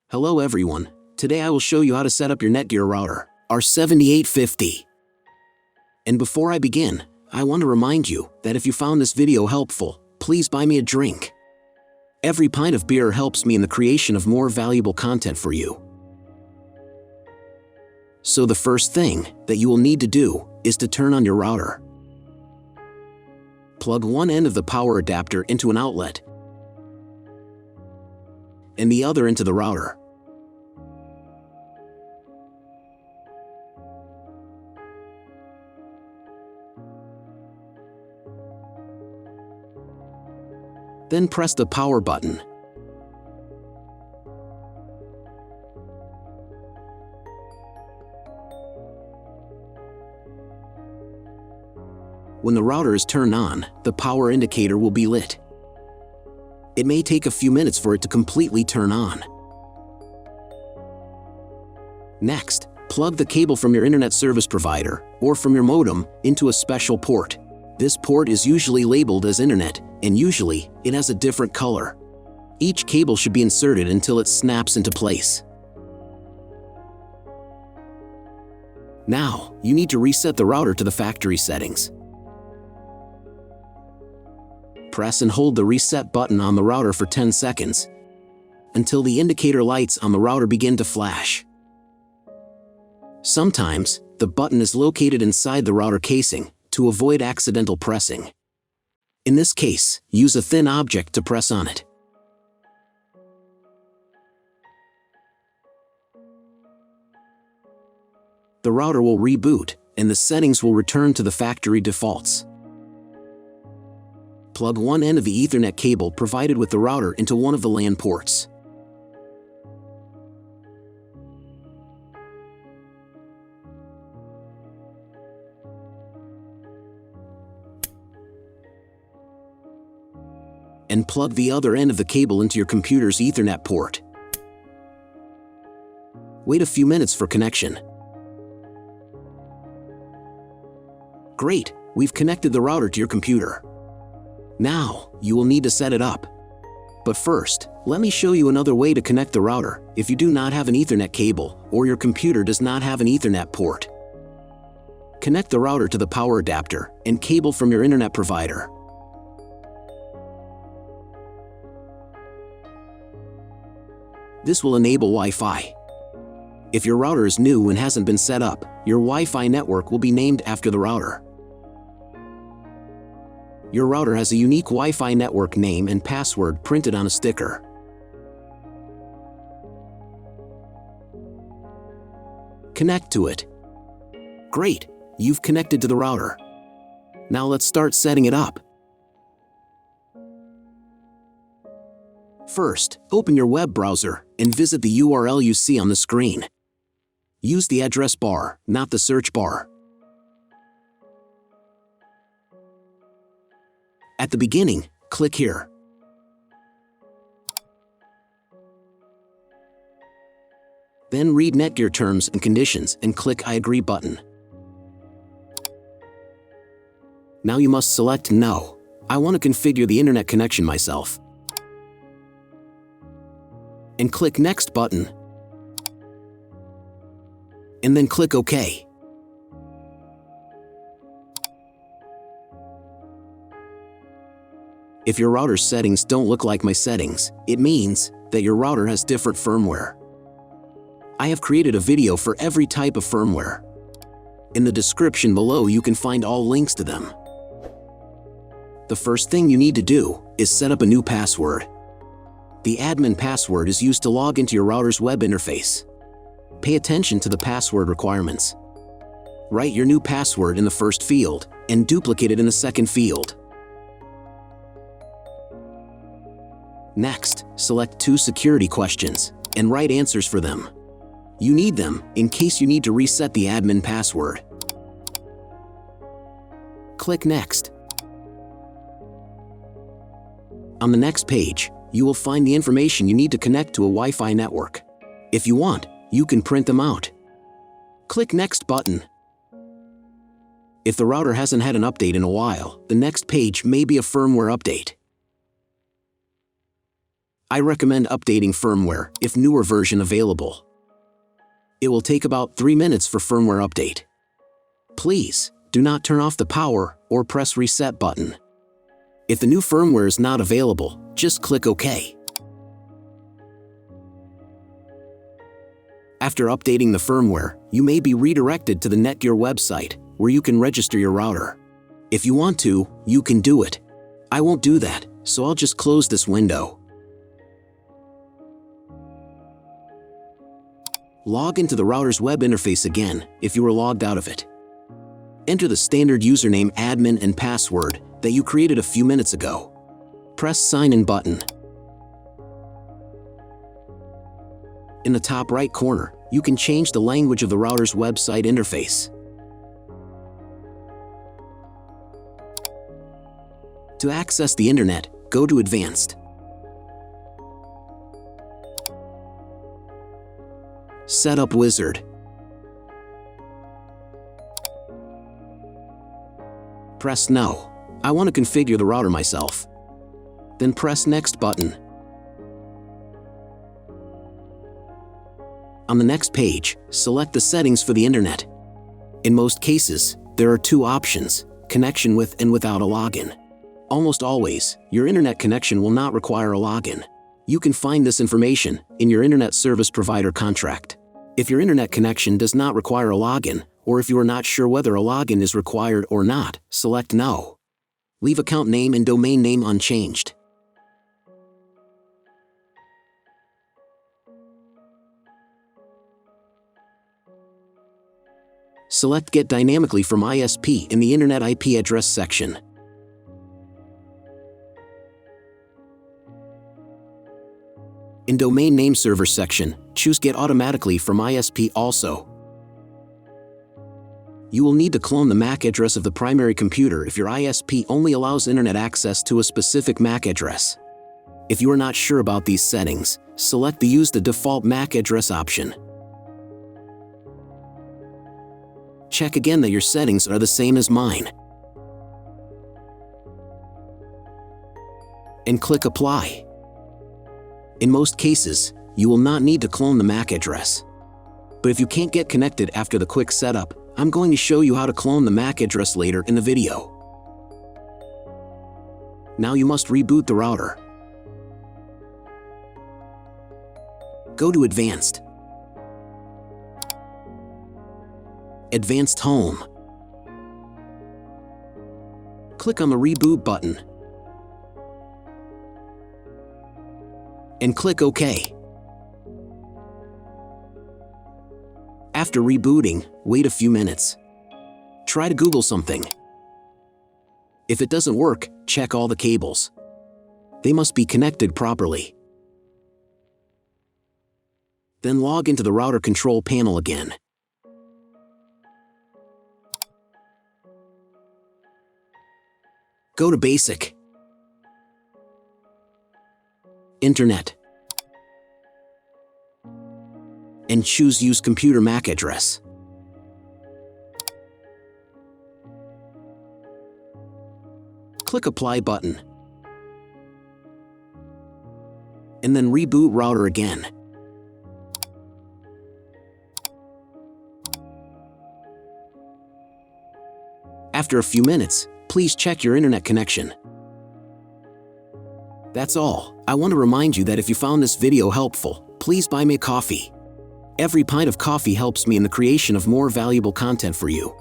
Hello everyone, today I will show you how to set up your Netgear router, R7850. And before I begin, I want to remind you that if you found this video helpful, please buy me a drink. Every pint of beer helps me in the creation of more valuable content for you. So the first thing that you will need to do is to turn on your router. Plug one end of the power adapter into an outlet and the other into the router. Then press the power button. When the router is turned on, the power indicator will be lit. It may take a few minutes for it to completely turn on. Next, plug the cable from your internet service provider or from your modem into a special port. This port is usually labeled as internet, and usually it has a different color. Each cable should be inserted until it snaps into place. Now, you need to reset the router to the factory settings. Press and hold the reset button on the router for 10 seconds until the indicator lights on the router begin to flash. Sometimes, the button is located inside the router casing to avoid accidental pressing. In this case, use a thin object to press on it. The router will reboot, and the settings will return to the factory defaults. Plug one end of the Ethernet cable provided with the router into one of the LAN ports. And plug the other end of the cable into your computer's Ethernet port. Wait a few minutes for connection. Great, we've connected the router to your computer. Now, you will need to set it up. But first, let me show you another way to connect the router if you do not have an Ethernet cable or your computer does not have an Ethernet port. Connect the router to the power adapter and cable from your internet provider. This will enable Wi-Fi. If your router is new and hasn't been set up, your Wi-Fi network will be named after the router. Your router has a unique Wi-Fi network name and password printed on a sticker. Connect to it. Great, you've connected to the router. Now let's start setting it up. First, open your web browser and visit the URL you see on the screen. Use the address bar, not the search bar. At the beginning, click here. Then read Netgear terms and conditions and click I agree button. Now you must select No. I want to configure the internet connection myself. And click Next button. And then click OK. If your router's settings don't look like my settings, it means that your router has different firmware. I have created a video for every type of firmware. In the description below you can find all links to them. The first thing you need to do is set up a new password. The admin password is used to log into your router's web interface. Pay attention to the password requirements. Write your new password in the first field and duplicate it in the second field. Next, select 2 security questions and write answers for them. You need them in case you need to reset the admin password. Click Next. On the next page, you will find the information you need to connect to a Wi-Fi network. If you want, you can print them out. Click Next button. If the router hasn't had an update in a while, the next page may be a firmware update. I recommend updating firmware if newer version available. It will take about 3 minutes for firmware update. Please, do not turn off the power or press reset button. If the new firmware is not available, just click OK. After updating the firmware, you may be redirected to the Netgear website, where you can register your router. If you want to, you can do it. I won't do that, so I'll just close this window. Log into the router's web interface again if you were logged out of it. Enter the standard username, admin, and password that you created a few minutes ago. Press Sign In button. In the top right corner, you can change the language of the router's website interface. To access the internet, go to Advanced. Setup Wizard. Press No. I want to configure the router myself. Then press Next button. On the next page, select the settings for the internet. In most cases, there are two options: connection with and without a login. Almost always, your internet connection will not require a login. You can find this information in your internet service provider contract. If your internet connection does not require a login, or if you are not sure whether a login is required or not, select No. Leave account name and domain name unchanged. Select Get Dynamically from ISP in the Internet IP address section. In Domain Name Server section, choose Get Automatically from ISP also. You will need to clone the MAC address of the primary computer if your ISP only allows internet access to a specific MAC address. If you are not sure about these settings, select the Use the Default MAC Address option. Check again that your settings are the same as mine. And click Apply. In most cases, you will not need to clone the MAC address. But if you can't get connected after the quick setup, I'm going to show you how to clone the MAC address later in the video. Now you must reboot the router. Go to Advanced. Advanced Home. Click on the Reboot button. And click OK. After rebooting, wait a few minutes. Try to Google something. If it doesn't work, check all the cables. They must be connected properly. Then log into the router control panel again. Go to Basic. Internet. And choose Use Computer MAC Address. Click Apply button. And then reboot router again. After a few minutes, please check your internet connection. That's all. I want to remind you that if you found this video helpful, please buy me a coffee. Every pint of coffee helps me in the creation of more valuable content for you.